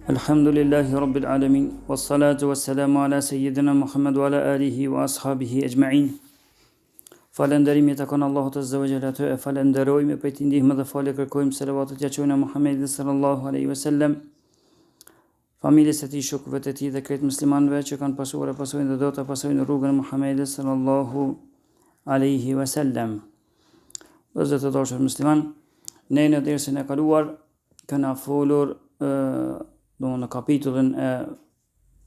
Alhamdulillahi Rabbil Alamin, wassalatu wassalamu ala Sayyidina Muhammad wa ala alihi wa ashabihi ajma'in. Falënderimi takon Allahut Azza wa Jalla, e falenderojmë, prej tij ndihmë dhe falë kërkojmë, selavatet ja çojmë Muhammedit sallallahu alaihi wasallam, familjes së tij, shokëve të tij dhe krejt muslimanëve që kanë pasuar e pasojnë dhe do të pasojnë rrugën e Muhammedit sallallahu alaihi wasallam. Vëllezër të dashur musliman, ne në dersën e kaluar kena folur në kapitullin e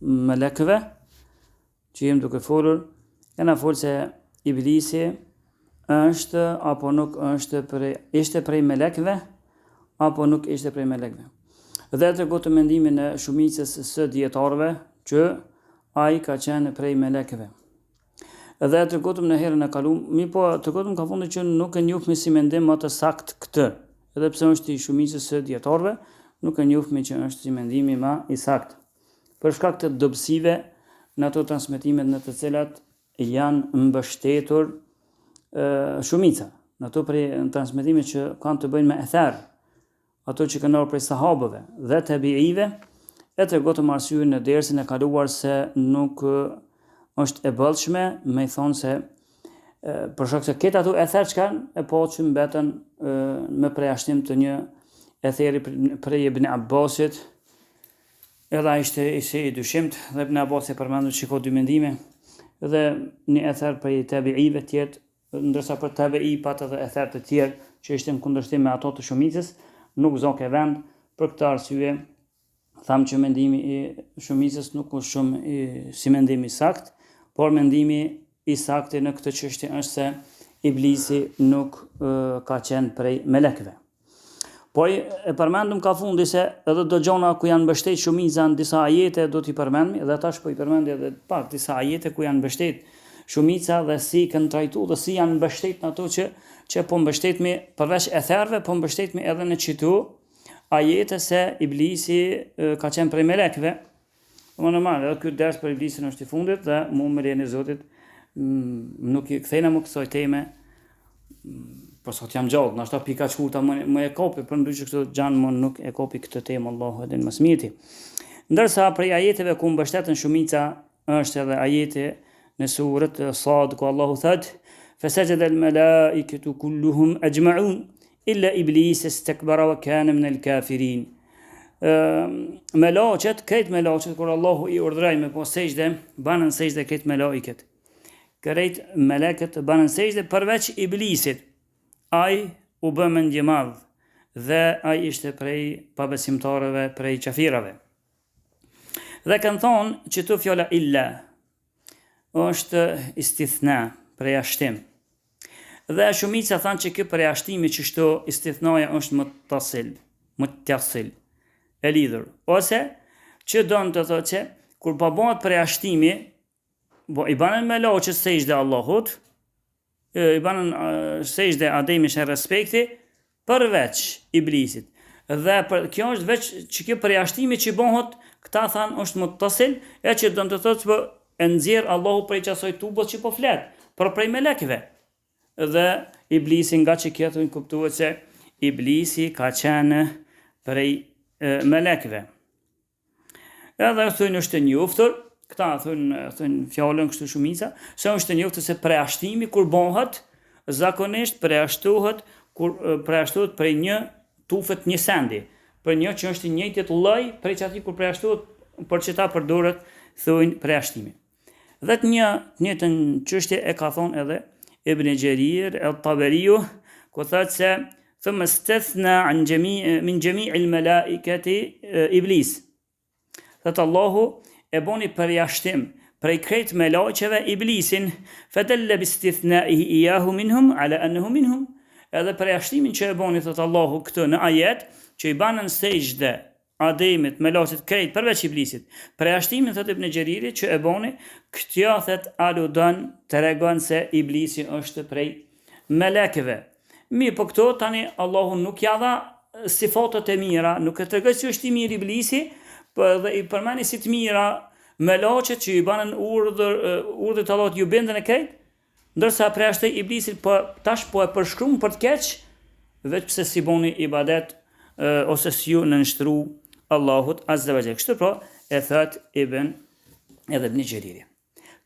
melekëve që jemi duke folur, kena folë se Iblisi është apo nuk ishte prej melekëve apo nuk ishte prej melekëve. Dhe të gotë mendimin e shumicës së dietarëve që ai ka qenë prej melekëve. Dhe të gotëm në herën e kaluar, po të gotëm ka fundit që nuk e njohmi si mendim më të sakt këtë, edhe pse është i shumicës së dietarëve, nuk e njohmi që është si mendimi më i sakt. Për shkak të dobësive në ato transmetimet në të cilat janë mbështetur shumica, në ato prej transmetimet që kanë të bëjnë me ether, ato që kanë ardhur prej sahabëve dhe tabiive, e tregotëm arsyeën në dersin e kaluar se nuk është e bollshme me i thonë se për shkak se këtë ato ether që kanë e po që mbeten me përjashtim të një etheri prej Ibn Abbasit, edhe ai ishte i dyshimt dhe Ibn Abbas e përmendur që ka dy mendime, dhe një ether prej tabiive tjetër, ndërsa për tabi'i pat edhe ether të tjerë që ishte në kundërshtim me ato të shumicës, nuk zoke vend. Për këtë arsye tham që mendimi i shumicës nuk është shumë si mendimi i sakt, por mendimi i saktë në këtë çështje është se Iblisi nuk ka qenë prej melekëve. Po e përmendëm ka fundi se edhe do gjona ku janë mbështet shumica në disa ajete do t'i përmendmi, edhe tash po i përmendi edhe pak disa ajete ku janë mbështet shumica dhe si kanë trajtuar dhe si janë mbështet në ato që po mbështetmi përveç etherëve, po mbështetmi edhe në çitu ajete se Iblisi ka qenë prej melekëve. Më normal, edhe ky ders për Iblisin është i fundit dhe mu me lejen e Zotit nuk i kthejna më kësaj teme. Po sot jam gjallë, nashta pika shkurta më e kopi, për ndryshe kështu gjanë më nuk e kopi këtë temë, Allahu edhe në mësmiti. Ndërsa prej ajeteve ku mbështetën shumica është edhe ajete në surët Sad, ku Allahu thot: "Fasajada al-malaikatu kulluhum ajma'un illa iblis istakbara wa kana min al-kafirin." Melaqet, krejt melaqet, kur Allahu i urdhroi me po sejdë, banën sejdë krejt melaiket. Krejt melekët banën sejdë përveç Iblisit. Ai u bë mendje madh dhe ai ishte prej pabesimtarëve, prej qafirave. Dhe kanë thonë që tu fjala illa është istithna, përjashtim. Dhe shumica thanë që ky përjashtimi që shto istithnaja është muttasil, e lidhur. Ose që donë të thotë që kur po bëhet përjashtimi, i banën me loqës sejdë Allahut, i banën sejdë Ademit në respekti përveç Iblisit. Dhe kjo është veç që kjo përjashtimi që bëhet, këta thanë është muttasil, e që do të thotë që e nxjerr Allahu prej asaj tubës që po flet, por prej melekëve. Dhe Iblisi nga që kjo thonë kuptuhet se Iblisi ka qenë prej melekëve. Edhe thonë është njoftur, këta thonë fjalën kështu shumica, se është njoftur se përjashtimi kur bëhet zakonisht përjashtohet prej një tufet një sendi, për një që është i njëjtit lloj prej çati kur përjashtohet, por që ta përdoret thonë përjashtimi. Dhe të njëjtën çështje e ka thonë edhe Ibn Jarir al-Tabari, ku thotë se thumma istathna min jami' al-malaikati iblis. Thotë Allahu e boni përjashtim prej krejt melaqeve Iblisin, fadalla bi istithnaihi iyahu minhum ala annahu minhum. Edhe përjashtimin që e boni thot Allahu këtë në ajet, që i banën sejdë Ademit, melaqet krejt përveç Iblisit. Përjashtimin thot Ibn Jariri që e boni, kjo thot aludon tregon se Iblisi është prej melekëve. Mirë, po këto tani Allahu nuk ja dha sifatat e mira, nuk e tregoi se është i mirë Iblisi, dhe i përmeni si të mira melaqet që i banën urdhët Allahut ju bindën e krejt, ndërsa përjashtoi Iblisit tash po e përshkruan për të keq, veç pse si boni ibadet ose si ju në nështru Allahut Azza wa Jall. Kështu pra e thot Ibn Gjeriri.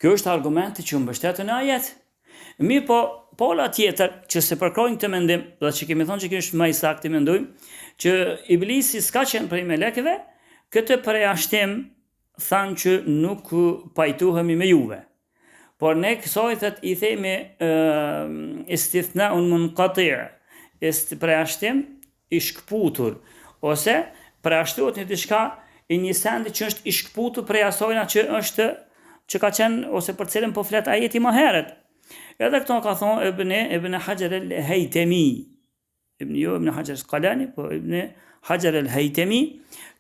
Kjo është argumenti që mbështetën në ajet. Mirë po, pola tjetër që se përkrojnë këtë mendim, dhe që kemi thonë që kjo është më i saktë mendojmë, që Iblisi s'ka qenë prej melekëve, këtë përjashtim thanë që nuk pajtuhemi me juve. Por ne kësaj thët i themi istithnaun munqati', përjashtim i shkputur, ose përjashtohet në diçka i një sendi që është i shkputur prej asajna që ka qenë ose për cilën po flet ajeti më herët. Edhe këto ka thonë Ibn Hajar al-Haytami, Ibn Hajar al-Asqalani, po Ibn Hajar al-Haytami,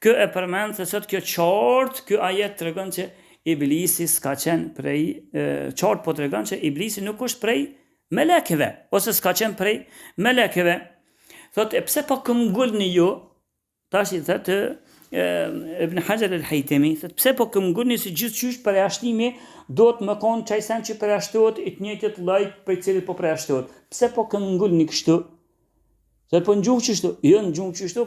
kë e përmend se sot kjo qartë, ky ajet tregon që Iblisi s'ka qenë prej qartë, po tregon që Iblisi nuk është prej melekëve, ose s'ka qenë prej melekëve. Thotë pse po këmbgulni ju? Tash i thotë Ibn Hajar al-Haytami, thotë pse po këmbgulni se gjithçysh përjashtimi do të më konë çaj sen që përjashtohet i të njëjtit lloj për cilit po përjashtohet. Pse po këmbgulni kështu? Se po ngjuh kështu, jo ngjuh kështu,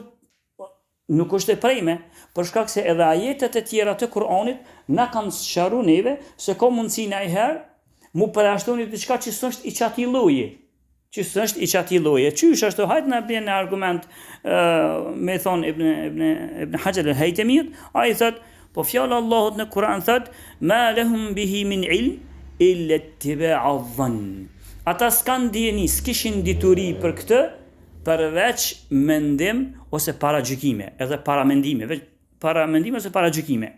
nuk është e prejme, për shkak se edhe ajetet e tjera të Kur'anit na kanë sqaruar neve se ka mundësi ndonjëherë mu përjashtoni diçka që s'është i çati lloji. Që s'është i çati lloji. Qysh ashtu hajt na bën në argument me thon Ibn Hajar al-Haytami, ai thot po fjala Allahut në Kur'an thot ma lahum bihi min ilm illa ittiba'a dhann. Ata s'kan dieni, s'kishin dituri për këtë përveç mendim ose paragjykime, edhe paramendime, paramendime ose paragjykime.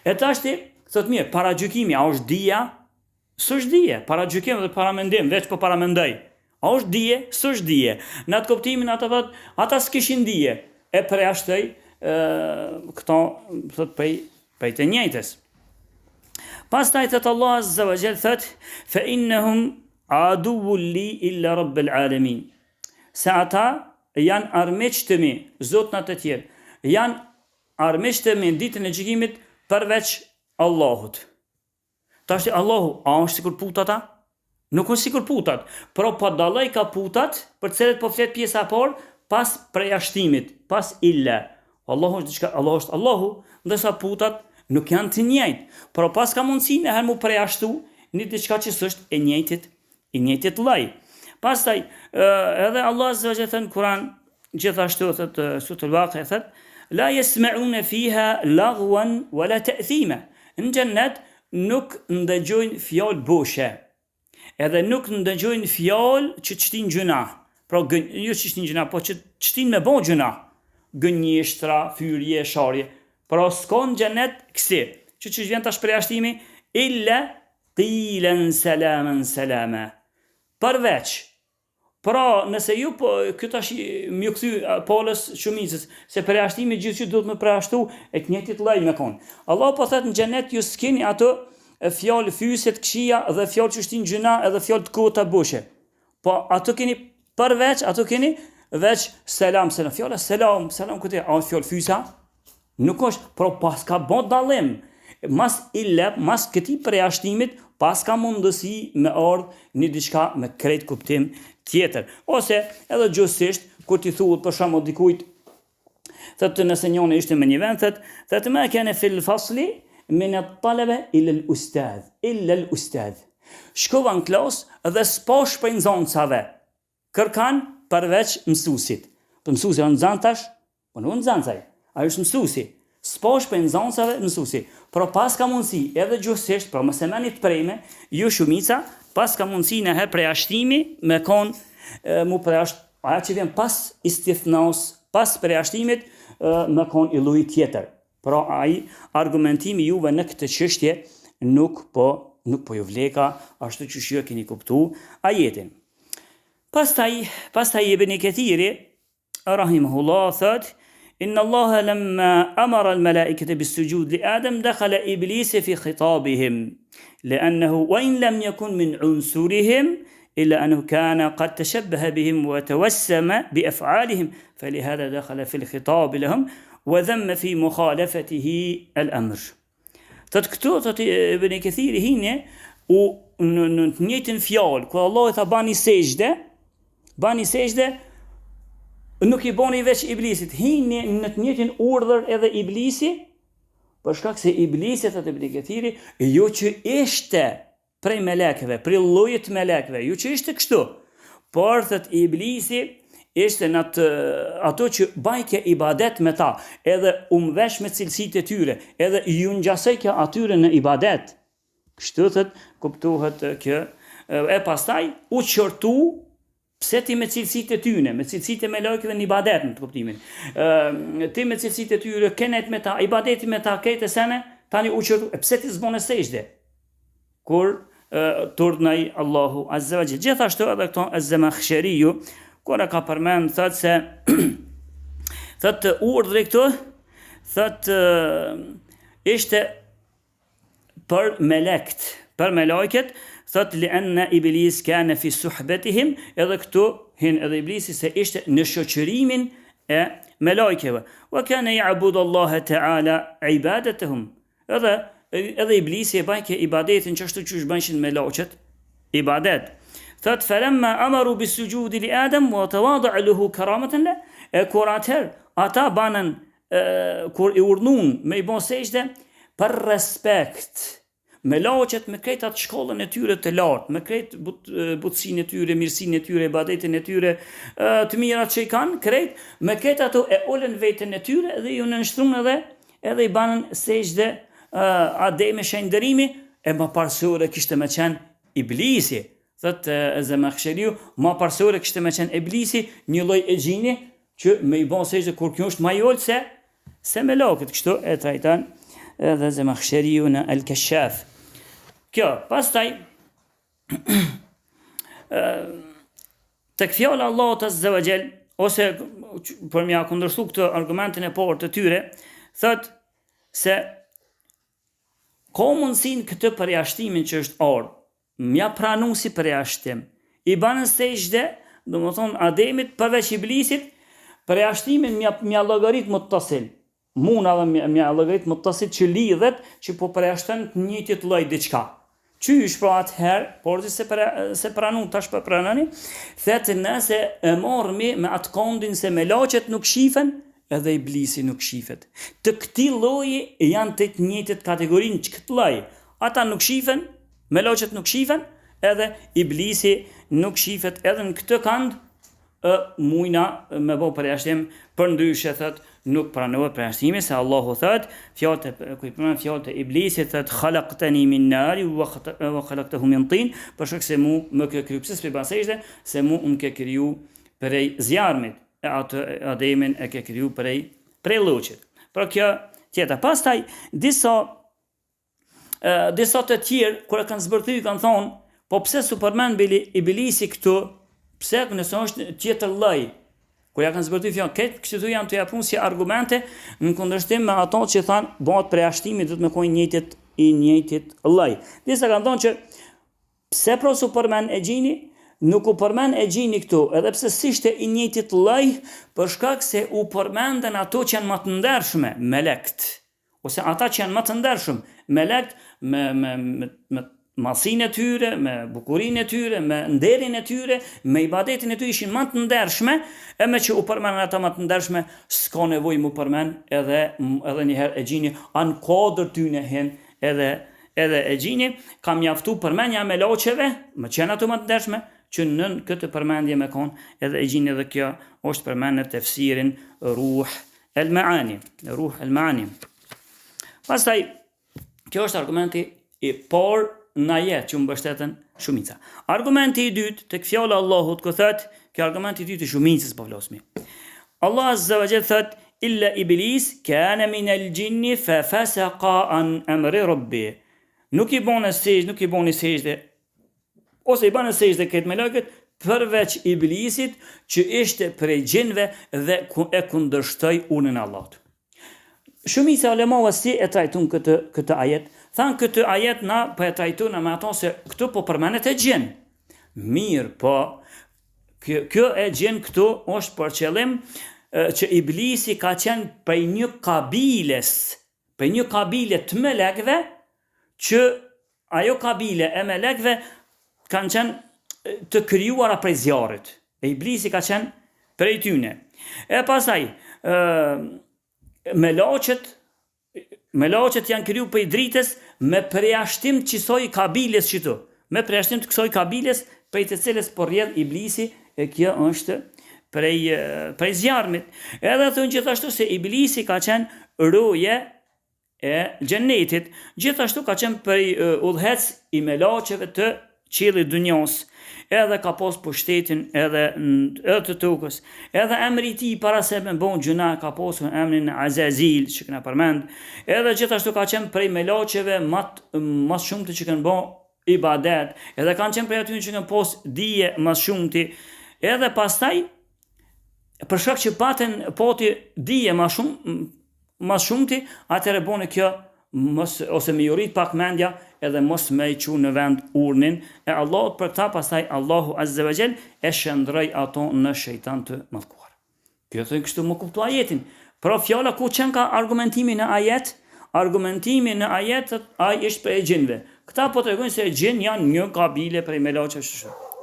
E tashti thot mirë, paragjykimi a është dija? S'është dije, paragjykim dhe paramendim, veç po paramendoj. A është dije? S'është dije. Në atë kuptimin ata s'kishin dije. E përjashtoj këto thot prej të njëjtës. Pastaj thot Allah Azza wa Jall thot fa innahum aduwwun li illa rabbil alamin. Se ata janë armiq të mi, zotnat e tjerë, janë armiq të mi në ditën e gjykimit përveç Allahut. Tashti Allahu, a është sikur putata? Nuk është sikur putat, por po dalloj ka putat për cilët po flet pjesa e parë pas përjashtimit, pas illa. Allahu është diçka, Allahu është Allahu, ndërsa putat nuk janë të njëjtë, por pas ka mundësi në herë mu përjashtu një diçka që s'është e njëjtit lloj. Pastaj edhe Allah Azza wa Jalla thën Kur'an gjithashtu thot Suratul Waqi'a thot la yasma'una fiha laghwan wala ta'thima. Në xhennet nuk ndëgjojnë fjalë boshe. Edhe nuk ndëgjojnë fjalë që çtin gjuna. Pra jo që çtin gjuna, po që çtin me bon gjuna. Gënjeshtra, fyrje, sharje. Pra s'ka në xhenet kësi. Që vjen tash përjashtimi illa qilan salaman salama. Përveç. Pra nëse ju po këtë tash më kthy polës shumicës se përjashtimi gjithçka duhet më përjashtu e të njëjtit lloj me kon. Allah po thotë në xhenet ju s'keni ato fjalë fyset këshia dhe fjalë që shtin gjuna edhe fjalë të kota boshe. Po ato keni përveç, ato keni veç selam. Fjala selam këtë a fjalë fysa? Nuk është, pro pas ka bon dallim. Mas këtij përjashtimit pas ka mundësi me ardh një diçka me krejt kuptim tjetër. Ose edhe gjësisht kur ti thuhet për shembull dikujt thotë nëse njëri ishte me një vend thotë ma kana fil fasli min at-talaba ila al-ustadh. Shkovan klas dhe s'po shprej nxënësave. Kërkan përveç mësuesit. Po mësuesi janë nxëntash, po nuk nxënësaj. Ai është mësuesi. S'po shprej nxënësave mësuesi. Por pas ka mundësi edhe gjësisht, por mos e merrni të prejme, ju shumica pas ka mundësi në herë përjashtimi me kon mu përjasht aja që vjen pas istithnaus, pas përjashtimit me kon i lloji tjetër. Pra ai argumentimi juve në këtë çështje nuk po ju vleka ashtu që ju keni kuptuar ajetin. Pastaj Ibn Kathiri rahimahullah thot إن الله لما أمر الملائكة بالسجود لآدم دخل إبليس في خطابهم لأنه وإن لم يكن من عنصرهم إلا أنه كان قد تشبه بهم وتوسم بأفعالهم فلهذا دخل في الخطاب لهم وذم في مخالفته الأمر. تذكروا ابن كثير هنا ونيتن فيال كل الله تباني سجدة nuk i boni veç iblisit, hini në të njëjtin urdhër edhe iblisi, për shkak se iblisi atë Ibn Kathiri, jo që ishte prej melekëve, prej llojit melekëve, jo që ishte kështu, por thët iblisi ishte në ato që bajke ibadet me ta, edhe vesh me cilësitë e tyre, edhe ju ngjasojke atyre në ibadet. Kështu thët kuptohet kjo, e pastaj u qortu pse ti me cilësitë e tyne, me cilësitë e melekëve në ibadet në të kuptimin. Ti me cilësitë e tyre kenet me ta, ibadeti me ta kete sene, tani u qortu, pse ti zbon e sejde? Kur turdnai Allahu Azza wa Jall. Gjithashtu edhe këto Az-Zamakhshariu, kur e ka përmend thot se thot urdhri këtu thot ishte për melekt, për melekët, thot lianna iblis kana fi suhbatihim, edhe këtu hin edhe iblisi se ishte në shoqërimin e melekëve. Wa kana ya'budu Allah ta'ala ibadatahum. Edhe iblisi e bajke ibadetin çashtu që bajshin melekët ibadet. Thot falamma amaru bisujudi li Adam wa tawada'a lahu karamatan la, kur atëherë ata banën kur i urdhnun me i bën sejdë për respekt. Melekët me këtë atë shkollën e tyre të lartë, me këtë butësinë e tyre, mirësinë e tyre, ibadetin e tyre, të mirat që i kanë, krejt, me këtë ato e ullën veten e tyre dhe ju nënshtrun edhe i banën sejdë Ademi shenjderimi, e më parsore kishte me qenë iblisi. Thot Zamakhshariu, më parsore kishte me qenë iblisi, një lloj e gjini që me i bën sejdë kur kjo është më i ulë se melekët. Kështu e trajton edhe Zamakhshariu në Al-Kashaf. Kjo, pastaj tek fjala Allahut Azza wa Jall, ose për mja kundërshtu këtë argumentin e parë të tyre, thot se ka mundësin këtë përjashtimin që është ardhur, mja pranu si përjashtim, i banën sejdë, do më thonë Ademit përveç iblisit, përjashtimin mja llogarit muttasil. Muna dhe mja llogarit muttasil që lidhet, që po përjashton të njëjtit lloj diçka. Qysh pra atëherë, por se pranu tash për pranani, thetë nëse e marrëmi me atë kondin se melekët nuk shifen, edhe iblisi nuk shifet. Të këtij lloji janë të njëjtët kategorinë që këtë lloj. Ata nuk shifen, melekët nuk shifen, edhe iblisi nuk shifet, edhe në këtë kand mujna me bë përjashtim, përndryshe thot nuk pranohet përjashtimi, se Allahu thot fjalët e iblisit thot khalaqtani min nar wa khalaqtahu min tin, për shkak se mu më ke kriju, pse s'pe bën sejdë, se mu unë ke kriju prej zjarmit, e atë Ademin e ke kriju prej lloçit. Për kjo tjetër. Pastaj disa të tjerë kur e kanë zbërthyer kanë thonë, po pse su përmend iblisi këtu, pse nëse është tjetër lloj. Kur ja kanë zbërthyer fjalën, këtu janë të japun si argumente në kundërshtim me ato që thanë bëhet përjashtimi do të më kojnë njëjtit lloj. Disa kanë thonë që pse pro su përmend e gjini, nuk u përmend e gjini këtu, edhe pse s'ishte i njëjtit lloj, për shkak se u përmenden ato që janë më të ndershme, melekt, ose ata që janë më të ndershëm, melekt me mallsinë e tyre, me bukurinë e tyre, me nderin e tyre, me ibadetin e tyre ishin më të ndershme, e me që u përmenden ata më të ndershme, s'ka nevojë mu përmend edhe një herë e gjini, anë kodër tyne hen edhe e gjini, kam mjaftu përmendja me loqeve, më qenë ato më të ndershme, që nën këtë përmendje me konë edhe e gjini, dhe kjo është përmendë në tefsirin Ruh el-Maani. Pastaj, kjo është argumenti i parë në ajet që mbështeten shumica. Argumenti i dytë tek fjala Allahut ku thot, kjo argumenti i dytë i shumicës po flasmi. Allah Azza wa Jall thot illa iblis kana min al-jinni fa fasaqa an amri rabbi. Nuk i bën sejdë, ose i bën sejdë këtë melekët përveç iblisit që ishte prej gjinve dhe e kundërshtoi urnën e Allahut. Shumica ulemave si e trajtun këtë ajet. Thanë këtë ajet na po e trajtun me ato se këtu po përmenet e gjin. Mirë, po kjo e gjin këtu është për qëllim që iblisi ka qenë për një kabile të melekve, që ajo kabile e melekve kanë qenë të krijuara prej zjarrit. E iblisi ka qenë prej tyne. E pastaj, Melaqet janë kriju për dritës me përjashtim të kësaj kabiles qëtu. Me përjashtim të kësaj kabiles prej të cilës po rrjedh iblisi, e kjo është prej zjarmit. Edhe thonë gjithashtu se iblisi ka qenë roje e xhennetit, gjithashtu ka qenë prej udhëhec i melaqeve të qiellit dunjos. Edhe ka pas pushtetin edhe të tokës. Edhe emri i tij para se me bon gjuna ka pasur emrin Azazil, që kena përmend. Edhe gjithashtu ka qenë prej melaqeve mas shumti që kanë bon ibadet. Edhe kanë qenë prej atyre që kanë pas dije mas shumti. Edhe pastaj për shkak që pati dije mas shumti, atëherë bone kjo ose me jurit pak mendja edhe mos me i qu në vend urnin e Allahut. Për këta pastaj Allahu Azza wa Jall e shëndroi ato në shejtan të mallkuar. Kjo thënë kështu më kuptu ajetin. Pra fjala ku qenë ka argumentimi në ajet? Argumentimi në ajet ai është për e gjinve. Këta po tregojnë se gjin janë një kabile prej melaqeve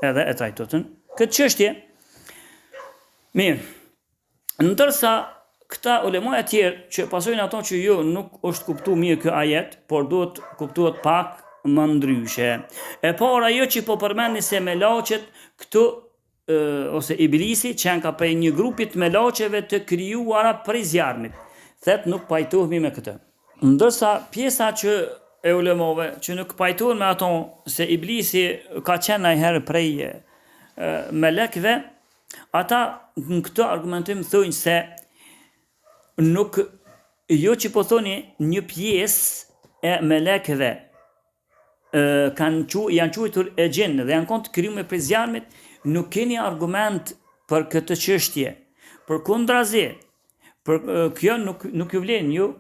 edhe e trajtotën këtë çështje. Mirë. Ndërsa këta ulema e tjerë që pasojnë ato që jo nuk është kuptu mirë kjo ajet, por duhet kuptuat pak më ndryshe. E para jo që po përmendni se melaqet këtu ose iblisi qenë ka prej një grupit melaqeve të krijuara prej zjarmit. Thet nuk pajtohemi me këtë. Ndërsa pjesa që e ulemove që nuk pajtohen me ato se iblisi ka qenë najherë prej melekve, ata në këtë argumentim thojnë se nuk jo që po thoni një pjesë e melekëve janë quajtur e gjinë dhe janë konë të krijuar prej zjarmit, nuk keni argument për këtë çështje. Përkundrazi, kjo nuk ju vlen ju,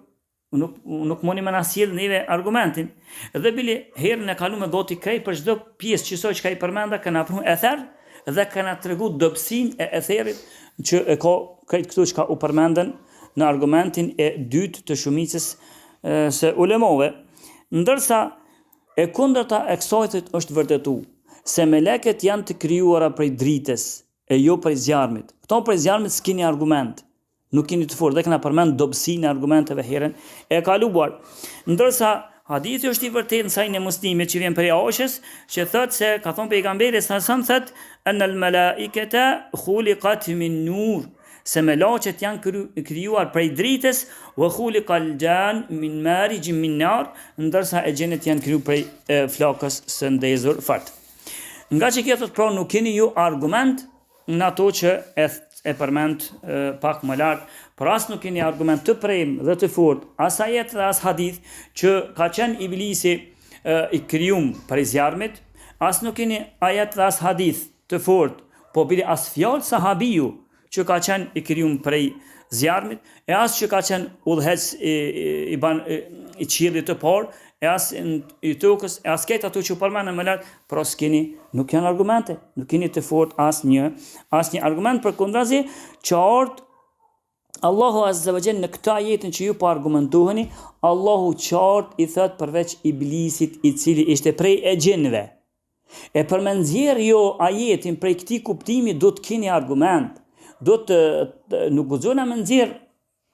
nuk mundi më na sjell neve argumentin. Dhe bili herën e kaluar gati krejt për çdo pjesë që ka i përmenda kanë pru ether dhe kanë tregu dobësinë e etherit që e ka krejt këtu që ka u përmenden në argumentin e dytë të shumicës se ulemove. Ndërsa e kundërta e kësajtit është vërtetu se meleket janë të krijuara prej dritës e jo prej zjarmit. Këto prej zjarmit s'keni argument, nuk keni të fortë, dhe kena përmend dobësinë e argumenteve herën e kaluar. Ndërsa hadithi është i vërtetë në Sahihun e Muslimit që vjen prej Aishës, që thotë se ka thonë pejgamberi sa thotë anal malaikata khuliqat min nur, se melaqet janë krijuar prej dritës, wa khuliqal jan min marijin min nar, ndërsa e gjenet janë krijuar prej flakës së ndezur fat. Nga që kjo thotë pra nuk keni ju argument në ato që e përmend pak më lart, por as nuk keni argument të prejmë dhe të fortë, as ajet dhe as hadith që ka qenë iblisi i krijuar prej zjarmit, as nuk keni ajet dhe as hadith të fortë, po bile as fjalë sahabiju që ka qenë i krijuar prej zjarmit, e as që ka qenë udhëhec i qiellit të parë, e as i tokës, e as këtë ato që përmendën më lart, por s'keni, nuk janë argumente, nuk keni të fortë asnjë argument. Përkundrazi, qartë Allahu Azza wa Jall në këtë ajetin që ju po argumentoheni, Allahu qartë i thot përveç iblisit i cili ishte prej e gjinëve. E për me nxjerr jo ajetin prej këtij kuptimi do të keni argument. Nuk guxojna me nxjerr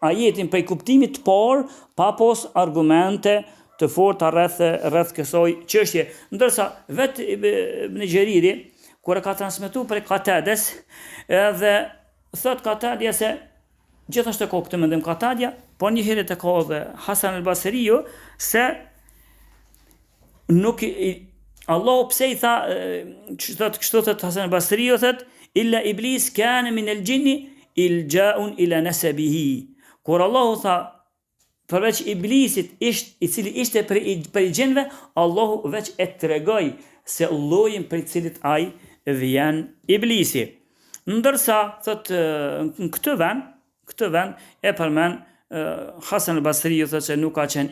ajetin prej kuptimit të parë pa pas argumente të forta rreth kësaj çështje. Ndërsa vetë Ibn Jariri kur e ka transmetuar prej Katades, edhe thot Katadia se gjithashtu ka këtë mendim Katadia, por një herë të ka edhe Hasan al-Basriu se nuk Allahu pse i tha kështu thot Hasan al-Basriu thot illa iblis kana min al-jinni iljaun ila nasabihi. Kur Allahu tha përveç iblisit i cili ishte për i gjinve, Allahu veç e tregoj se llojin për i cilit ai vjen iblisi. Ndërsa thot në këtë vend e përmend Hasan al-Basriu thot se nuk ka qenë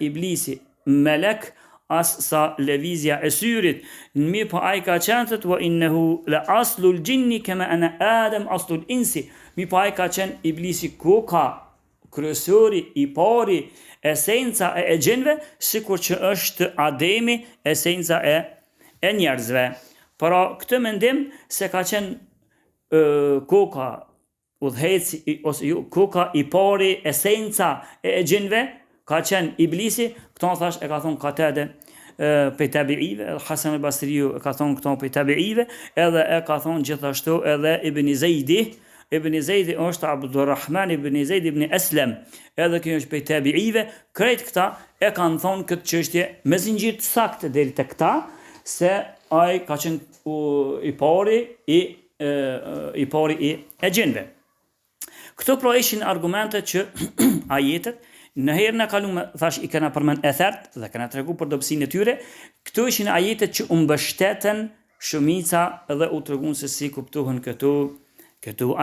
iblisi melek as sa lëvizja e syrit, mirë po ai ka qenë thot wa innahu la aslul jinni kama ana Adam aslul insi, mirë po ai ka qenë iblisi koka kryesori i pari, esenca e gjinve, sikur që është Ademi esenca e njerëzve. Pra këtë mendim se ka qenë koka udhëheci ose koka i pari, esenca e gjinve ka qenë iblisi. Këto thash e ka thonë Katade pej tabiive, Hasan al-Basriu ka thonë këto pej tabiive, edhe e ka thonë gjithashtu edhe Ibn Zejdi. Ibn Zejdi është Abdurrahman ibn Zejd ibn Aslam, edhe kjo është pej tabiive. Krejt këta e kanë thonë këtë çështje me zinxhir të saktë deri te këta, se ai ka qenë i pari i gjinve. Këto pra ishin argumentet që ajetet, në herën e kaluar thash i kena përmend ethert dhe kena tregu për dobësinë e tyre. Këto ishin ajetet që u mbështeten shumica dhe u treguan se si kuptohen këto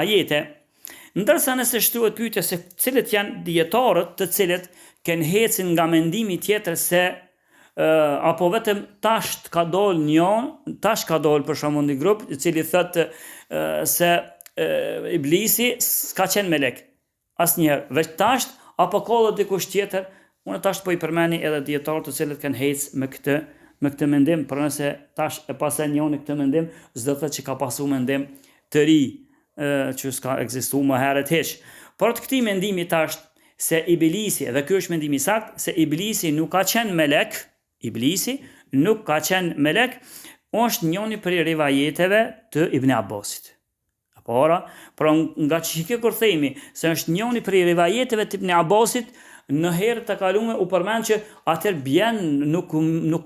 ajete. Ndërsa nëse shtohet pyetja se cilët janë dietarët të cilët kanë hecin nga mendimi tjetër se apo vetëm tash ka dol për shembull një grup i cili thotë se iblisi s'ka qenë melek asnjëherë, veç tash apo ka edhe dikush tjetër. Unë tash po i përmeni edhe dietarët të cilët kanë hec me këtë mendim, por nëse tash e pas e njëoni këtë mendim, s'do të thotë që ka pasu mendim të ri që s'ka ekzistuar më herët hiç. Por të këtij mendimi tash se iblisi, dhe ky është mendimi i saktë, se iblisi nuk ka qenë melek, është njëri prej rivajeteve të Ibn Abbasit. Por nga që kur themi se është njëri prej rivajeteve të Ibn Abbasit, në herë të kalume u përmend që atëherë bjen nuk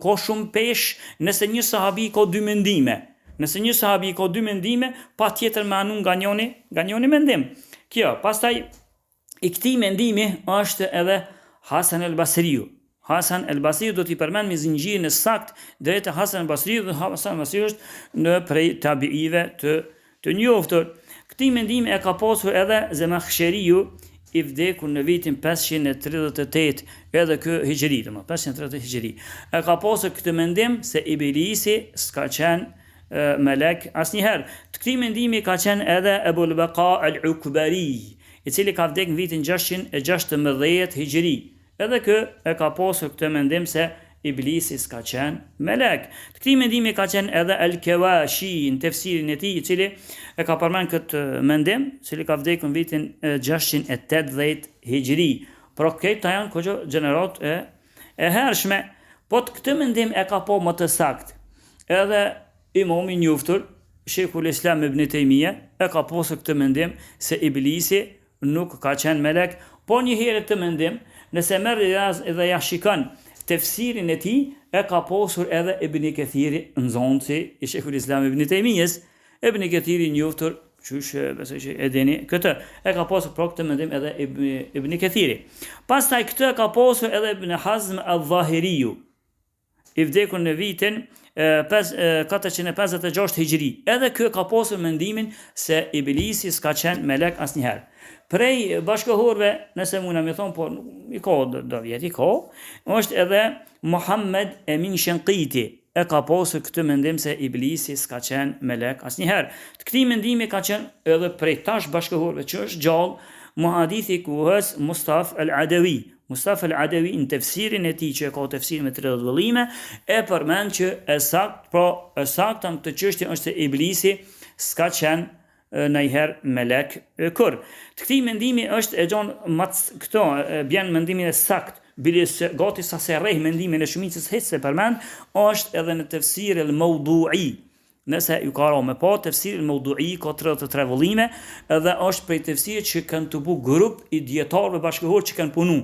ka shumë pesh nëse një sahabi ka dy mendime. Nëse një sahabi ka dy mendime, pa tjetër me anu nga njëni mendim. Kjo, pastaj i këtij mendimi është edhe Hasan al-Basriu. Hasan al-Basriu do t'i përmend me zinxhirin e saktë drejt Hasan al-Basriu, dhe Hasan al-Basriu është në prej tabiive të njohur. Këtij mendimi e ka pasur edhe Zemakhsheriu, i vdekur në vitin 538 edhe ky hijri, 538 hijri. E ka pasur këtë mendim se iblisi s'ka qenë melek asnjëherë. Të këtij mendimi ka qenë edhe Ebul Baqa al-Ukbari, i cili ka vdekur në vitin 616 hijri. Edhe kë e ka pasur këtë mendim se iblisi s'ka qenë melek. Të këtij mendimi ka qenë edhe Al-Kawashi në tefsirin e tij, i cili e ka përmend këtë mendim, i cili ka vdekur në vitin 680 hijri. Por këta janë këto gjenerat e hershme. Po të këtë mendim e ka po më të saktë edhe imami i njohur Sheikhul Islam Ibn Taymija e ka pasur këtë mendim se iblisi nuk ka qenë melek. Po një herë të mendim, nëse merr edhe ja shikon tefsirin e tij, e ka pasur edhe Ibn Kathiri, nxënësi i Sheikhul Islam Ibn Taymijas. Ibn Kathiri i njohur, besoj që e dini këtë, e ka pasur për këtë mendim edhe Ibn Kathiri. Pastaj këtë e ka pasur edhe Ibn Hazm al-Zahiriu, i vdekur në vitin 456 hijri. Edhe ky ka pasur mendimin se iblisi s'ka qenë melek asnjëherë. Prej bashkëhorëve, nëse mund më thon, po i ka do vjet i ka, është edhe Muhammed Emin Shenqiti, e ka pasur këtë mendim se iblisi s'ka qenë melek asnjëherë. Të këtij mendimi ka qenë edhe prej tash bashkëhorëve që është gjallë muhadithi kuhës Mustafa al-Adawi. Mustafa al-Adawi në tefsirin e tij, që ka tefsir me 30 vëllime, e përmend që e saktë në këtë çështje është se iblisi s'ka qenë ndajherë melek kur. Të këtij mendimi është e gjon këto bjen mendimin e saktë, bilis gati sa se rreh mendimin e shumicës hiç se përmend, është edhe në tefsir al-Mawdu'i. Nëse ju ka me pa tefsir al-Mawdu'i ka 33 vëllime, edhe është prej tefsirit që kanë të bu grup i dietarëve bashkëhor që kanë punu.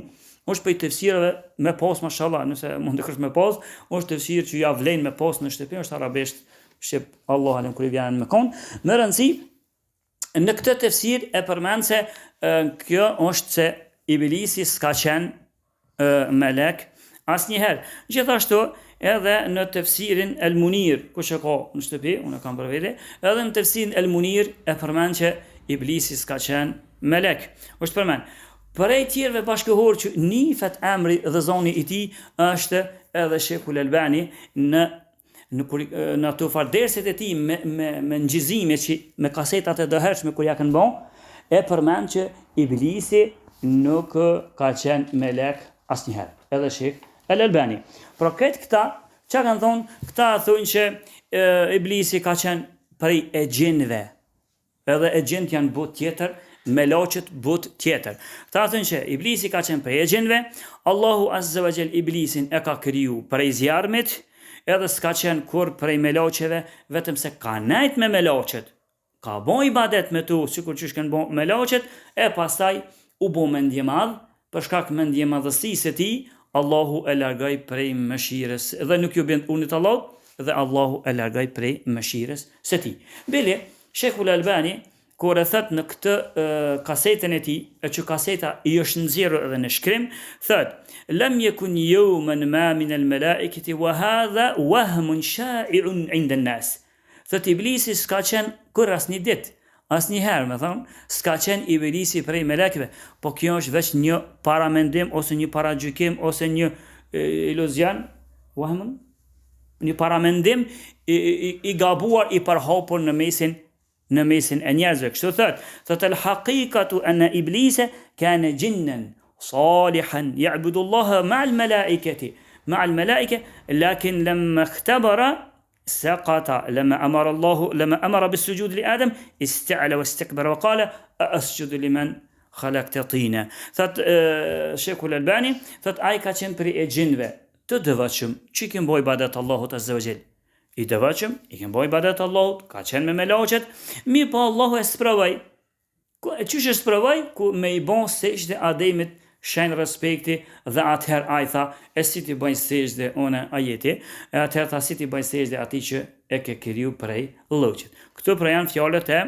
Është prej tefsirave me pas, mashallah, nëse mund të kërkosh me pas, është tefsir që ja vlen me pas në shtëpi, është arabisht, shqip, Allah alem kur i vjen me kon. Në rëndësi, në këtë tefsir e përmend se kjo është se iblisi s'ka qenë melek asnjëherë. Gjithashtu edhe në tefsirin El Munir, kush e ka në shtëpi, unë kam për vete, edhe në tefsirin El Munir e përmend që iblisi s'ka qenë melek. Është përmend. Për e tjerëve bashkëhor që nifet emri dhe zoni i tij është edhe Sheikhul Albani në ato farderset e tij me ngjizime që me kasetat e dohershme kur ja kanë bën, e përmend që iblisi nuk ka qenë melek asnjëherë. Edhe Sheikh Al-Albani. Por këta çka kanë thonë? Këta thonë që iblisi ka qenë prej e gjinëve. edhe e gjinët janë botë tjetër, melaçet botë tjetër. Ta thënë që Iblisi ka qenë prej e gjinëve, Allahu Azza wa Jall Iblisin e ka kriju prej zjarmit, edhe s'ka qenë kur prej melaçeve, vetëm se ka nejt me melaçet. Ka bo ibadet me tu, sikur që shkën bo melaçet, e pastaj u bo mendje madh, për shkak mendje madhësisë e tij, Allahu e largoi prej mëshirës dhe nuk ju bën unit Allahut dhe Allahu e largoi prej mëshirës së tij. Bile, Sheikhul Albani kur e thot në këtë kasetën e tij, e që kaseta i është nxjerrur edhe në shkrim, thot: "Lam yakun yawman ma min al-mala'ikati wa hadha wahmun sha'i'un 'inda an-nas." Thot Iblisi s'ka qenë kur asnjë ditë, asnjëherë, më thon, s'ka qenë Iblisi prej melekëve, po kjo është veç një paramendim ose një paragjykim ose një iluzion, wahmun, një paramendim i gabuar, i përhapur në mesin e njerëzve. Kështu thot al-haqiqatu anna Iblisa kana jinnan salihan ya'budu Allah ma'al malaikati lakin lamma اختبر سقط لما أمر بالسجود لآدم استعلى واستكبر وقال أسجد لمن خلقت طينا. Thot Sheikhu Albani, thot ai ka qenë prej e gjinëve të devotshëm, që i kanë bërë ibadet Allahut Azza wa Jall. I devotshëm, i kanë bërë ibadet Allahut, ka qenë me melaçet, mirë po Allahu e sprovoi. Çish e sprovoi? Ku me i bon sejdë Ademit shenë respekti, dhe atëherë a i tha, e si ti bëjnë sejdë une ajeti, e atëherë tha si ti bëjnë sejdë ati që e ke kriju prej lloqit. Këto pra janë fjalët e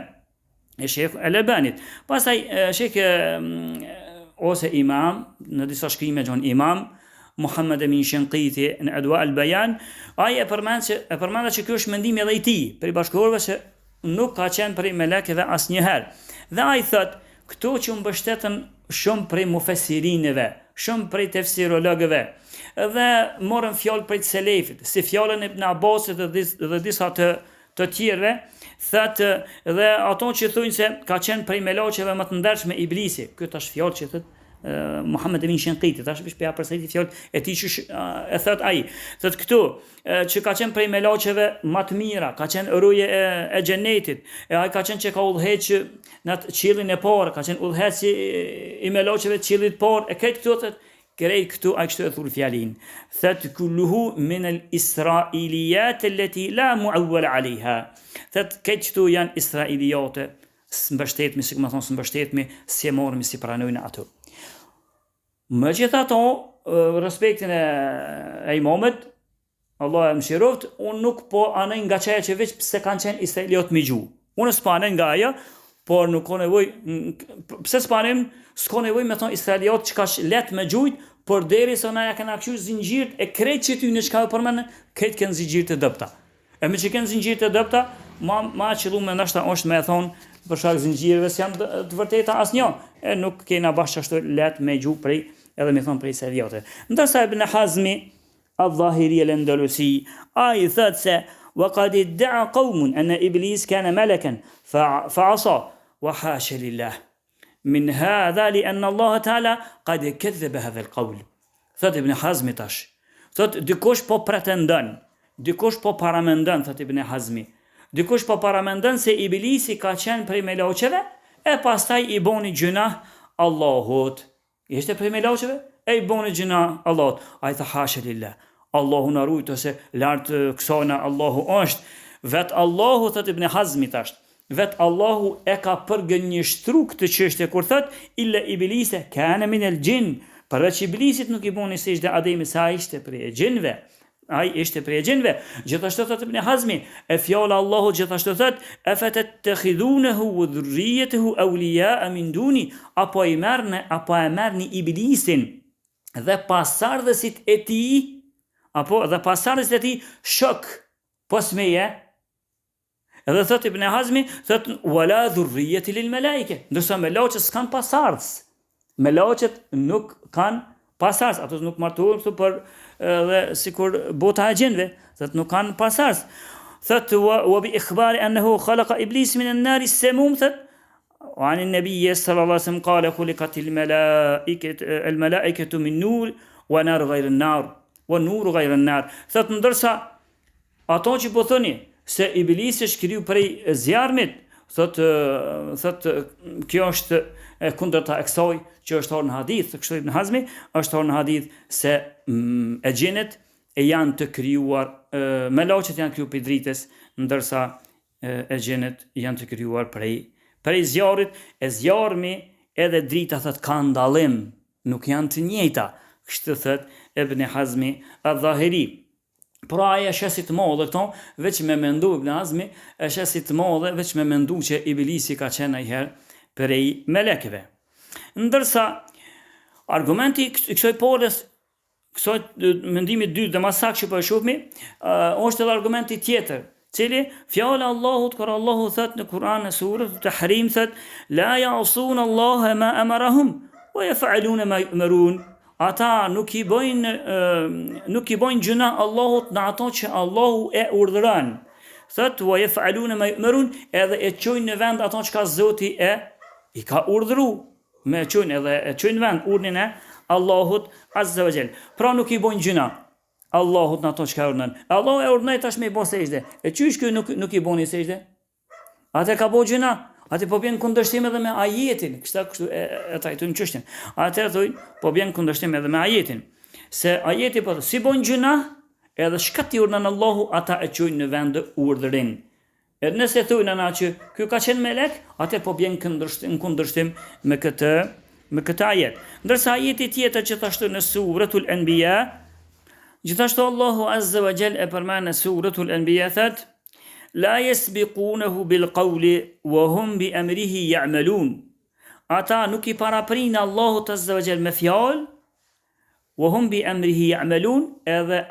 Sheikh Al-Albanit. Pastaj Sheikh ose imam, në disa shkrime gjon imam, Muhammad Amin Shinqiti në Adwa al-Bayan, ai e përmend që ky është mendimi edhe i tij, për bashkëtorëve se nuk ka qenë prej melekëve asnjëherë. Dhe ai thot, këto që mbështeten shumë prej mufesirinëve, shumë prej tefsirologëve, dhe morën fjalë prej selefit, si fjalën e Ibn Abbasit dhe disa të tjerëve, thot dhe ato që thonë se ka qenë prej melaçeve më të ndershme Iblisi. Kjo tash fjalë që thot Muhammad Amin Shinqiti, tash është për përsëri fjalë e tij që e thot ai. Thot këtu që ka qenë prej melaçeve më të mira, ka qenë ruje e xhenetit, e ai ka qenë që ka udhëheq në qiellin e parë, ka qenë udhëheq i melaçeve të qiellit të parë, e këtë këtu thot krej këtu ai kështu e thur fjalin. Thot kulluhu min al-israiliyat allati la mu'awwal 'alayha. Thot këtë këtu janë israiliyate, mbështetmi, si më thon, mbështetmi, si e morëm, si pranojnë ato. Megjithatë, respektin e imamit, Allah e mëshiroft, unë nuk po anoj nga çaja që veç pse kanë qenë israeliot me gjuhë. Unë s'po anoj nga ajo, por nuk ka nevojë, pse s'po anoj, s'ka nevojë me thon israeliot që ka let me gjuhë, por derisa na ja kanë aqshu zinxhirt e krejt që ty në çka përmend, këtë kanë zinxhir të dobta. E me që kanë zinxhir të dobta, ma qëllume ndoshta është me thon për shkak zinxhirëve që janë të vërteta asnjë, e nuk kena bash ashtu let me gjuhë prej edhe me thon prej seriote. Ndërsa Ibn Hazmi al-Zahiri al-Andalusi ai thot se وقد ادعى قوم أن إبليس كان ملكا فعصى وحاشا لله من هذا لأن الله تعالى قد كذب هذا القول. Thot Ibn Hazmi tash, thot dikush po pretendon, dikush po paramendon, thot Ibn Hazmi, dikush po paramendon se Iblisi ka qenë prej melaçeve, e pastaj i boni gjuna Allahut. Ishte prej melaçeve, e i boni gjuna Allahut. Ai tha hasha lillah. Allahu na rujt ose lartë kësona Allahu është. Vet Allahu, thot Ibn Hazmi tash, vet Allahu e ka përgënjeshtru këtë çështje kur thot illa iblise kana min al-jinn. Përveç Iblisit nuk i boni sejdë Ademit, sa ishte prej gjinëve. Ai ishte prej gjinëve. Gjithashtu thot Ibn Hazmi, e fjala Allahu gjithashtu thot afatattakhidunahu wa dhurriyyatahu awliya'a min duni, apo e merrni Iblisin dhe pasardhësit e tij, apo dhe pasardhësit e tij shok pos meje. Edhe thot Ibn Hazmi, thot wala dhurriyyati lil malaike, ndërsa melaçet s'kan pasardhës. Melaçet nuk kanë pasardhës, ato nuk martohen këtu për dhe sikur bota e gjinëve, thot nuk kanë pasardhës. Thot wa bi ikhbari annahu khalaqa iblis min an-nar as-samum, thot وعن النبي صلى الله عليه وسلم قال خلقت الملائكة من نور ونار غير النار والنور غير النار. Thot ndërsa ato që po thoni se Iblisi është kriju prej zjarmit, thot kjo është e kundërta e kësaj që është thënë në hadith, kështu Ibn Hazmi, është thënë në hadith se e gjenet e janë të krijuar, melaçet janë krijuar prej dritës, ndërsa e gjenet janë të krijuar prej zjarrit, e zjarmi edhe drita thot kanë dallim, nuk janë të njëjta. Kështu thot Ibn Hazmi al-Zahiri. Pra aja shesit modhe këto, veç me mendu Ibn Hazmi, e shesit modhe veç me mendu që Iblisi ka qenë njëherë prej melekëve. Ndërsa argumenti kësaj polës, kësaj mendimit dytë dhe masak që po e shohmi, është edhe argumenti tjetër, cili fjala Allahut kur Allahu thot në Kur'an në surën Tahrim thot la ya'sun Allah ma amarahum wa yaf'alun ma yu'marun. Ata nuk i bojnë gjuna Allahut në ato që Allahu e urdhëron. Thot wa yaf'alun ma yu'marun, edhe e çojnë në vend ato që Zoti i ka urdhëruar. Me çojnë edhe e çojnë në vend urdhrin e Allahut Azza wa Jall. Pra nuk i bojnë gjuna Allahut në ato që ka urdhëruar. Allahu e urdhënoi tash me i bë sejdë. E çysh ky nuk i boni sejdë? Atë ka bë gjuna. Atë po bjen kundërshtim edhe me ajetin, kështu e trajtojnë çështjen. Atë thonë po bjen kundërshtim edhe me ajetin. Se ajeti po si bën gjuna, edhe çka ti urdhon Allahu, ata e çojnë në vend urdhrin. Edhe nëse thonë ana që ky ka qenë melek, atë po bjen kundërshtim me këtë ajet. Ndërsa ajeti tjetër që thashtu në suratul Anbiya, gjithashtu Allahu Azza wa Jall e përmend në suratul Anbiya thot la yasbiqunahu bil qawli wa hum bi amrihi ya'malun. Ata nuk i paraprin Allahut Azza wa Jall me fjalë, wa hum bi amrihi ya'malun, edhe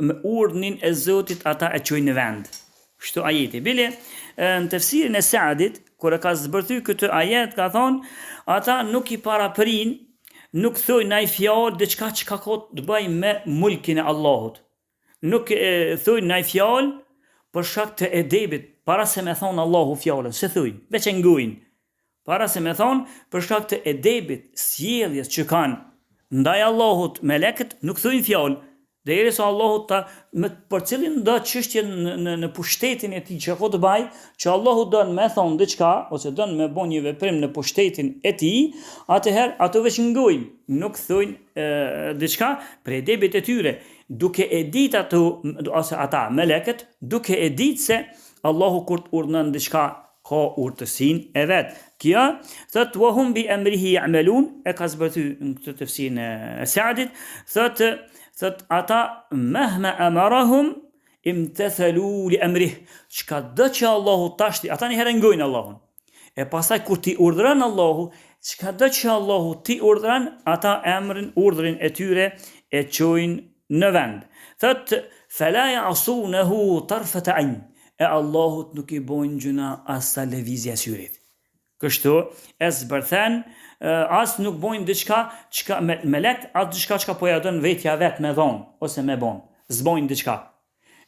me urdhnin e Zotit ata e çojnë në vend. Kështu ajeti. Bile në tefsirin e Saadit, kur e ka zbërthy këtë ajet, ka thonë ata nuk i paraprin, nuk thojnë ai fjalë diçka që ka të bëjë me mulkin e Allahut. Nuk thojnë ai fjalë për shkak të edebit, para se me thonë Allahu fjalën, se thujnë, veç e ngujnë, para se me thonë për shkak të edebit, sjelljes që kanë ndaj Allahut, melekët nuk thujnë fjalë, derisa Allahu për cilin do çështje në pushtetin e tij që ka të bëjë, që Allahu don me thonë diçka ose don me bën një veprim në pushtetin e tij, atëherë ato veç ngujnë, nuk thujnë diçka për edebit e tyre. Duke e ditë ato ose ata melekët, duke e ditë se Allahu kur të urdhënon diçka ka urtësinë e vet. Kjo thot wa hum bi amrihi ya'malun, e ka zbërthy në këtë tefsirin e Saadit, thot ata mahma amarahum imtathalu li amrih. Çka do që Allahu tashti, ata një herë ngojnë Allahun. E pastaj kur ti urdhëron Allahu, çka do që Allahu ti urdhëron, ata urdhrin e tyre e çojnë në vend. Thot fala ya'sunahu tarfata ayn. E Allahut nuk i bojnë gjuna asa lëvizja syrit. Kështu e zbërthen, as nuk bojnë diçka çka me lekt, as diçka çka po ja don vetja vet me dhon ose me bon. Zbojnë diçka.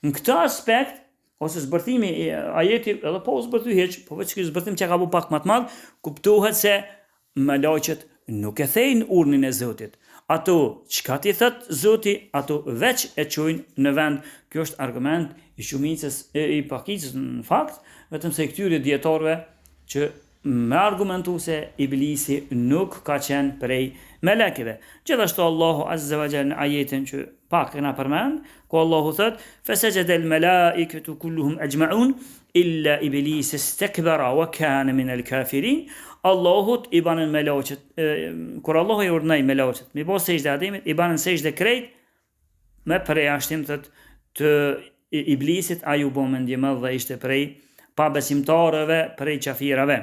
Në këtë aspekt ose zbërthimi i ajeti edhe po zbërthy hiç, po veç ky zbërthim që ka bu pak më të madh, kuptohet se melaqet nuk e thejnë urdhnin e Zotit. Ato çka ti thot Zoti, ato veç e çojnë në vend. Kjo është argument i shumicës i pakicës në fakt, vetëm se këtyre dietarëve që me argumentu se Iblisi nuk ka qenë prej melekëve. Gjithashtu Allahu Azza wa Jalla në ajetin që pak na përmend, ku Allahu thot fasajada al malaikatu kulluhum ajma'un illa iblis istakbara wa kana min al kafirin. Allahut i banën melaqet, kur Allahu i urdhënoi melaqet, mi bë sejdë Ademit, i banën sejdë krejt me përjashtim të Iblisit, ai u bë mendje madhe, ishte prej pabesimtarëve, prej qafirave.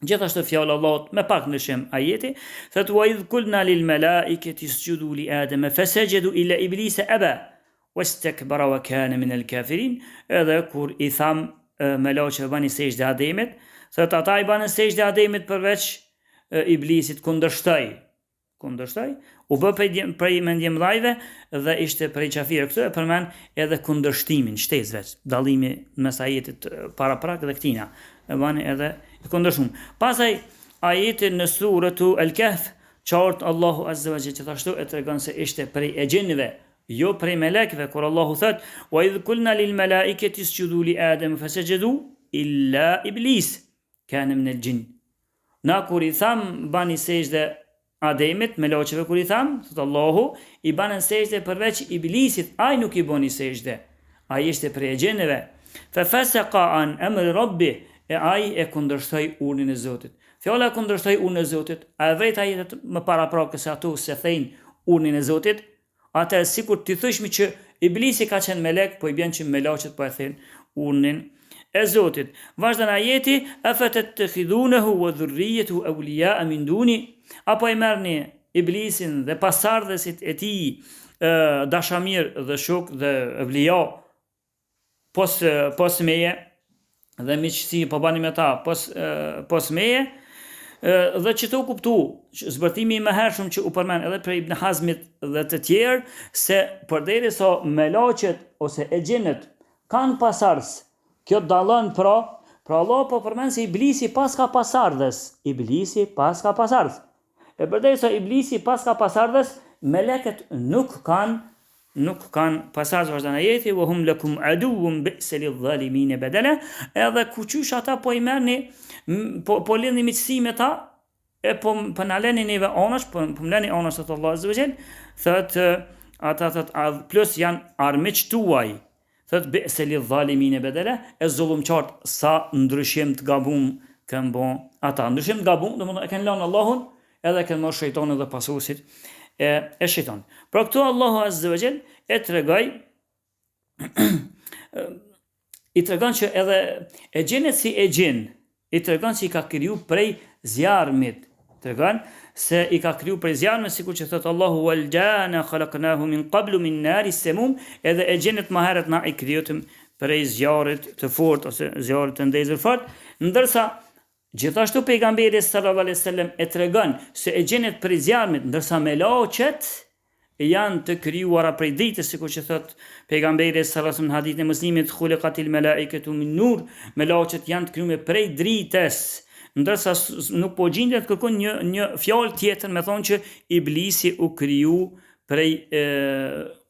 Gjithashtu fjala Allahut me pak ndryshim ajeti, thot wa idh qulna lil malaikati isjudu li Adama fasajadu illa iblisa aba wastakbara wa kana min al kafirin. Edhe kur i tham melaqeve bani sejdë Ademit, thot ata i banën sejdë Ademit përveç Iblisit kundërshtoi, u bë prej mendjemdhajve dhe ishte prej qafirë. Këtu e përmend edhe kundërshtimin, shtesë veç, dallimi mes ajetit para prak dhe këtina, e bani edhe i kundërshtuar. Pastaj ajeti në suratu Al-Kahf, qartë Allahu Azza wa Jalla gjithashtu e tregon se ishte prej e gjinëve, jo prej melekëve, kur Allahu thot wa idh qulna lil malaikati isjudu li Adam fasajadu illa iblis. kana min al-jinn. Na kur I tham bani sejdë Ademit, me loqeve kur I tham, thot Allahu, I banën sejdë përveç Iblisit, ai nuk I boni sejdë. Ai ishte prej e gjinëve. Fa fasaqa an amri rabbi, e ai e kundërshtoi urdhrin e Zotit. Fjala kundërshtoi urdhrin e Zotit, a e vret ai më para se ato se thejnë urdhrin e Zotit? Atë sikur ti thëshmi që Iblisi ka qenë melek, po I bën që melaqet po e thënë urdhrin e Zotit. Vazhdon ajeti, afatattakhidunahu wa dhurriyyatahu awliya'a min duni, apo e merrni Iblisin dhe pasardhësit e tij dashamir dhe shok dhe evlija pos meje dhe miqësi po bani me ta pos meje, dhe që të u kuptu zbërtimi I mëhershëm që u përmen edhe për Ibn Hazmit dhe të tjerë, se përderisa melaqet ose e gjinët kanë pasardhës, kjo dallon pra Allah po përmen se Iblisi pas ka pasardhës. Iblisi pas ka pasardhës. E përderisa Iblisi pas ka pasardhës, meleket nuk kanë pasardhës. Vazhdon ajeti, wa hum lakum aduwwun bi'sa lidh-dhalimin badala, edhe kuqysh ata po I merrni po lëni miqësi me ta, e po na lëni neve anash, po lëni anash të Allah azza wa jall, thot ata thot plus janë armiq tuaj. Thot bi'sa lidh-dhalimin badala, e zullumçart sa ndryshim të gabum kanë bën ata. Ndryshim të gabum, domethënë e kanë lënë Allahun, edhe kanë marrë shejtanin dhe pasuesit e shejtan. Pra këtu Allahu azza wa jall e tregoi I tregon që edhe e gjenet si e gjen, I tregon se I ka kriju prej zjarmit. Tregon se I ka kriju prej zjarmit, sikur që thot Allahu wal jana khalaqnahu min qablu min nari samum, edhe e gjenet më herët na I krijotëm prej zjarrit të fortë ose zjarrit të ndezur fort, ndërsa gjithashtu pejgamberi sallallahu alaihi wasallam e tregon se e gjenet prej zjarmit, ndërsa melaqet janë të krijuara prej dritës, sikur që thot pejgamberi sallallahu alaihi wasallam në hadithin e Muslimit, khuliqatil malaikatu min nur, melaqet janë të krijuar prej dritës, ndërsa nuk po gjendet kërkon një fjalë tjetër me thonë që Iblisi u kriju prej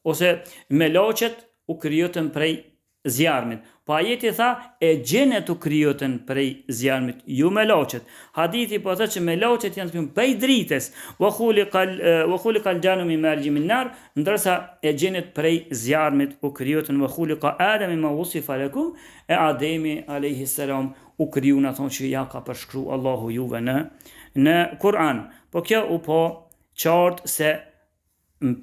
ose melaqet u krijotën prej zjarmit. Po ajeti tha e gjenet u krijotën prej zjarmit, ju melaqet. Hadithi po thotë që melaqet janë të krijuar prej dritës, wa khuliqal jannu min marjin min nar, ndërsa e gjenet prej zjarmit u krijotën, wa khuliqa Adam mimma wusifa lakum, e Ademi alayhi salam u kriju në thonë që ja ka përshkru Allahu juve në Kur'an. Po kjo u po qartë se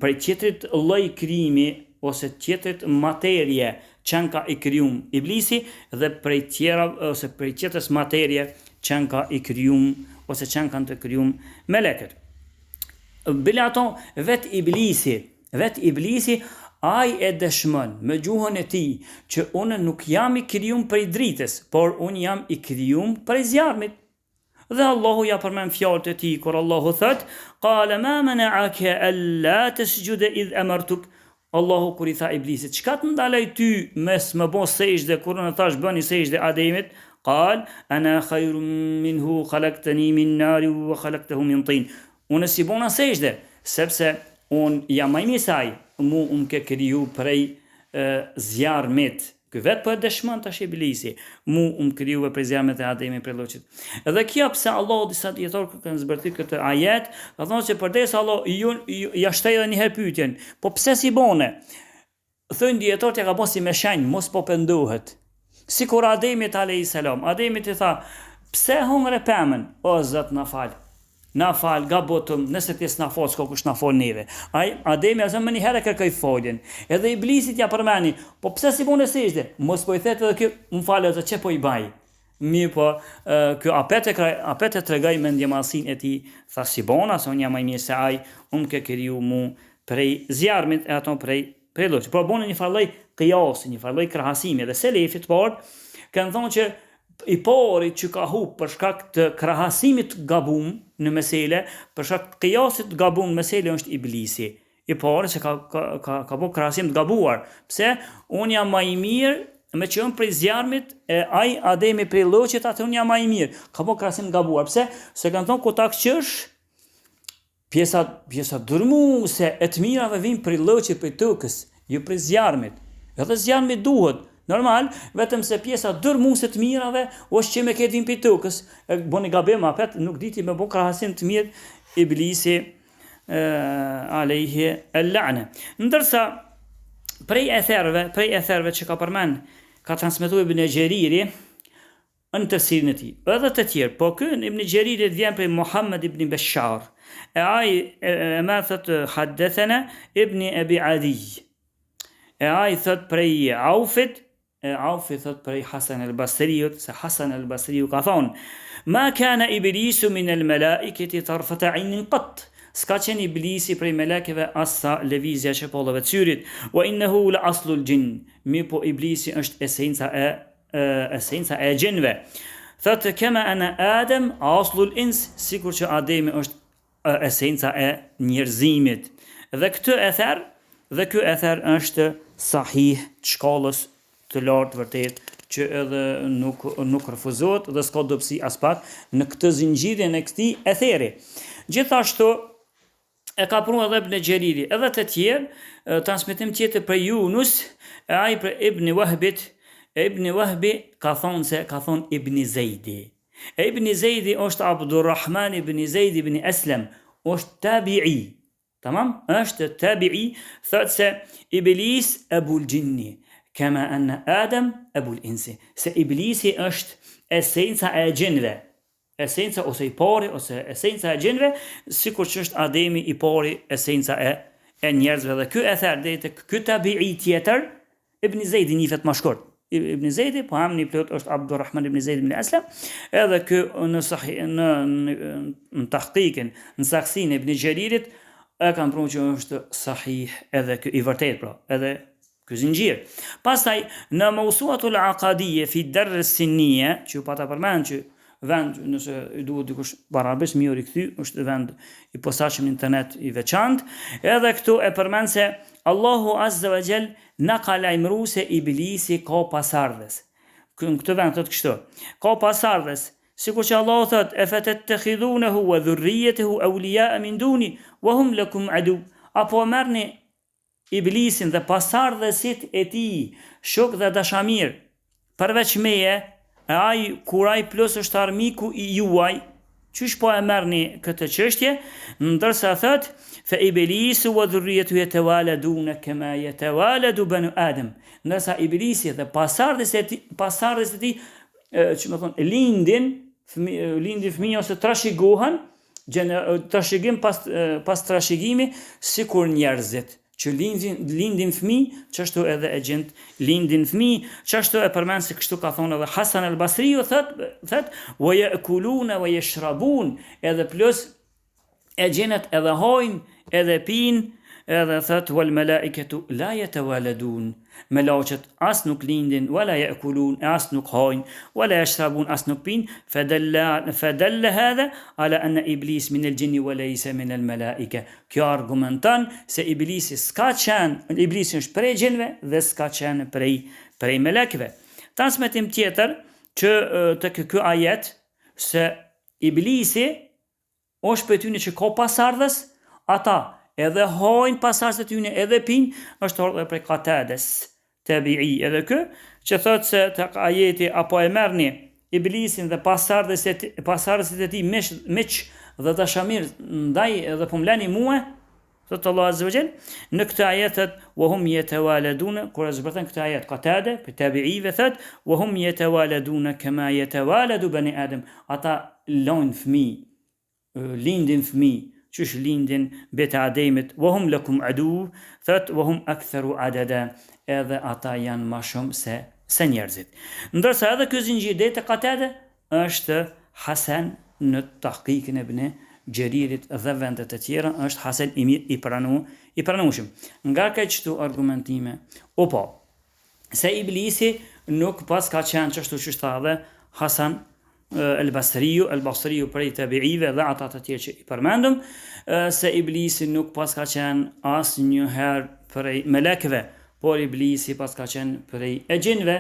prej tjetrit lloj krijimi ose tjetrit materie që ka I krijum Iblisi, dhe prej tjera ose prej tjetrës materie që ka I krijum ose që kanë të krijum meleket. Bile ato vet Iblisi ai e dëshmon me gjuhën e tij që unë nuk jam I krijum prej dritës, por unë jam I krijum prej zjarmit. Dhe Allahu ja përmend fjalët e tij kur Allahu thot: "Qala ma mana'aka alla tasjuda idh amartuk." Allahu kur I tha Iblisit, çka të ndaloj ty mes më bën sejdë kur unë thash bëni sejdë Ademit? Qal ana khayrun minhu khalaqtani min nar wa khalaqtahu min tin. Unë si bona sejdë sepse unë jam më I mirë se ai, mu ke kriju prej zjarmit. Ky vetë po e dëshmon tash Iblisi, mu kriju prej zjarmit e Ademit prej lloçit. Edhe kjo pse Allahu disa dietarë kanë zbërthyer këtë ajet, ka thonë se përdesë Allah ja shtoi edhe një herë pyetjen, po pse si bone? Thënë dietarët ja ka bën si me shenjë, mos po pendohet. Sikur Ademit alayhis salam, Ademit I tha, pse hongre pemën? O Zot na fal, gabotëm, nëse ti s'na fal, s'ka kush na fal neve. Ademi asë më një herë kërkoi faljen. Edhe Iblisit ja përmeni, po pse si bune sejdë? Mos po I thet edhe kjo, më fal edhe çe po I baj. Mirë po, kjo apet e tregoj mendjemallsinë e tij, tha si bona, se unë jam më I mirë se ai, unë ke kriju mu prej zjarmit e ato prej lloçit. Por bune një farlloj qiyasi, një farlloj krahasimi, dhe selefit por kanë thonë që I pari që ka hup për shkak të krahasimit gabum në mesele, për shkak të qiyasit gabum në mesele është Iblisi. I pari që ka bu krahasim të gabuar. Pse? Unë jam më I mirë me që unë prej zjarmit, e ai Ademi prej lloçit, atë unë jam më I mirë. Ka bu krahasim të gabuar. Pse? Se kanë thonë ku ta qësh pjesa dërmuese e të mirave vijnë prej lloçit, prej tokës, jo prej zjarmit. Edhe zjarmi duhet. Normal, vetëm se pjesa dërmuese të mirave është që me ketë vin për tokës. Boni gabim apet, nuk diti me bo krahasim të mirë iblisi alejhi el-la'ne. Ndërsa prej etherve që ka përmend, ka transmetuar Ibn Gjeriri në tafsirin e tij. Edhe të tjerë, po ky Ibn Gjeriri vjen prej Muhammed ibn Bashar. E ai ma thot haddathana Ibn Abi Adi. E ai thot prej Aufit, Aufi thot prej Hasan al-Basriut, se Hasan al-Basriu ka thonë: "Ma kana iblisu min al-malaikati tarfata 'aynin qat." S'ka qenë iblisi prej melekeve asa lëvizja që pollave të syrit. Wa innahu la aslul jinn. Mi po iblisi është esenca e gjinve. Thot kema ana Adam aslul ins, sikur që Ademi është esenca e njerëzimit. Dhe ky ether është sahih të shkallës të lartë vërtet, që edhe nuk refuzohet dhe s'ka dobësi as pak në këtë zinxhirjen e këtij etheri. Gjithashtu e ka pru edhe Ibn Gjeriri, edhe të tjerë, transmetim tjetër për Yunus, e ai për Ibn Wahbit, Ibn Wahbi ka thonë Ibn Zejdi. E Ibn Zejdi është Abdurrahman ibn Zejd ibn Aslam, është tabi'i. Tamam? Është tabi'i, thotë se Iblis Abul Jinni, kema anna Adam Abul Insi. Se Iblisi është esenca e gjinve. Esenca ose i pari ose esenca e gjinve, sikur që është Ademi i pari esenca e njerëzve. Dhe ky ether deri tek ky tabi'i tjetër, Ibn Zejdi nifet më shkurt. Ibn Zejdi, po emri i plot është Abdurrahman ibn Zejd ibn Aslam, edhe ky në tahqiqin, në saksin e Ibn Gjeririt, e kanë pranuar që është sahih edhe ky i vërtet, pra, edhe ky zinxhir. Pastaj në Mawsu'atul Aqadiyya fi Darr as-Sinniya, që pata përmend që vend, nëse i duhet dikush barabes më i kthy, është vend i posaçëm në internet i veçantë, edhe këtu e përmend se Allahu Azza wa Jall na ka lajmëruar se Iblisi ka pasardhës. Këtë vend thotë kështu: ka pasardhës, sikur që Allahu thotë: "E fatattakhidunahu wa dhurriyyatahu awliya'a min duni wa hum lakum adu." Apo merrni Iblisin dhe pasardhësit e tij shok dhe dashamir përveç meje, e ai kur ai plus është armiku i juaj. Qysh po e merrni këtë çështje? Ndërsa thot fa iblisu wa dhurriyyatu yatawaladuna kama yatawaladu banu Adam. Ndërsa Iblisi dhe pasardhësit e tij, që më thon, lindin fëmijë ose trashëgohen, trashëgim pas trashëgimi sikur njerëzit. Që lindin fëmijë, çashtu edhe e gjend lindin fëmijë, çashtu e përmend se kështu ka thonë edhe Hasan al-Basriu, thot wa ya'kuluna wa yashrabun, edhe plus e gjenet edhe hojnë, edhe pinë, edhe thot wal malaikatu la yatawaladun. Melaqet as nuk lindin, wala ya'kulun, as nuk hojnë, wala yashrabun, as nuk pinë. Fadalla hadha ala anna iblis min al-jinni wa laysa min al-malaika. Kjo argumenton se Iblisi është prej gjinve dhe s'ka qenë prej melekëve. Transmetim tjetër që të ky ajet se Iblisi është për tyne që ka pasardhës, ata edhe hojnë pasardhës e tyne edhe pinë, është ardhur prej Qatades, tabi'i, edhe kë që thotë se tek ajeti apo e merrni Iblisin dhe pasardhësit e tij miq dhe dashamir ndaj edhe po mlani mua, thotë Allah Azza wa Jall në këtë ajet wa hum yatawaladuna, kur e zbërthën këtë ajet Qatade për tabi'ive thotë wa hum yatawaladuna kama yatawaladu bani Adam. Ata lojnë fëmijë, lindin fëmijë, qysh lindin beta Ademit, wa hum lakum adu, thot wa hum aktharu adada, edhe ata janë më shumë se njerëzit. Ndërsa edhe ky zinxhir deri te Qatade është Hasan në tahqiqin e Ibn Gjeririt dhe vendet e tjera është Hasan i mirë i pranueshëm. Nga këto argumentime, se Iblisi nuk pas ka qenë çështu që tha dhe Hasan al-Basriu prej tabi'ive dhe ata të tjerë që i përmendëm, se Iblisi nuk pas ka qenë asnjëherë prej melekëve, por Iblisi pas ka qenë prej e gjinve.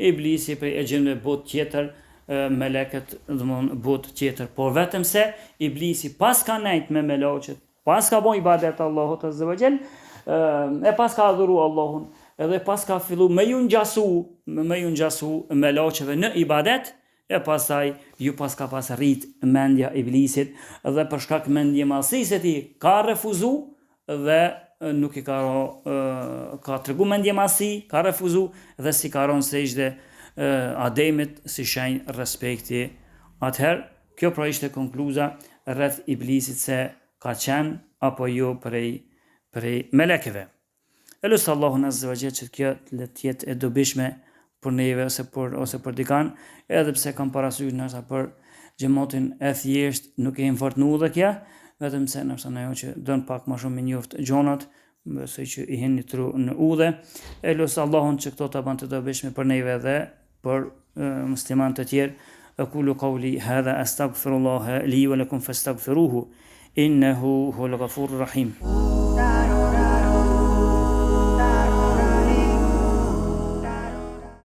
Iblisi prej e gjinve bot tjetër, melekët domthon bot tjetër, por vetëm se Iblisi pas ka nejt me melaqet, pas ka bon ibadet Allahut Azza wa Jall, e pas ka adhuru Allahun, edhe pas ka fillu me ju ngjasu me ju ngjasu me laçeve në ibadet, e pastaj ju pas ka pas rrit mendja e iblisit dhe për shkak mendje madhësisë e tij ka refuzu dhe nuk i ka tregu mendje madhësi, ka refuzu dhe si ka rënë sejdë Ademit si shenjë respekti. Atëherë, kjo pra ishte konkluza rreth iblisit se ka qenë apo jo prej melekeve. E lusë Allahun Azza wa Jall që kjo të jetë e dobishme për neve ose për dikan, edhe pse kam parasysh nërsa për xhamatin e thjesht nuk e fort në udhë kja, vetëm se nërsa ajo që don pak më shumë me njoft gjonat, besoj që i heni tru në udhë. E lusë Allahun që këto të bën të dobishme për neve dhe për musliman të tjerë. أقول قولي هذا أستغفر الله لي ولكم فاستغفروه إنه هو الغفور الرحيم.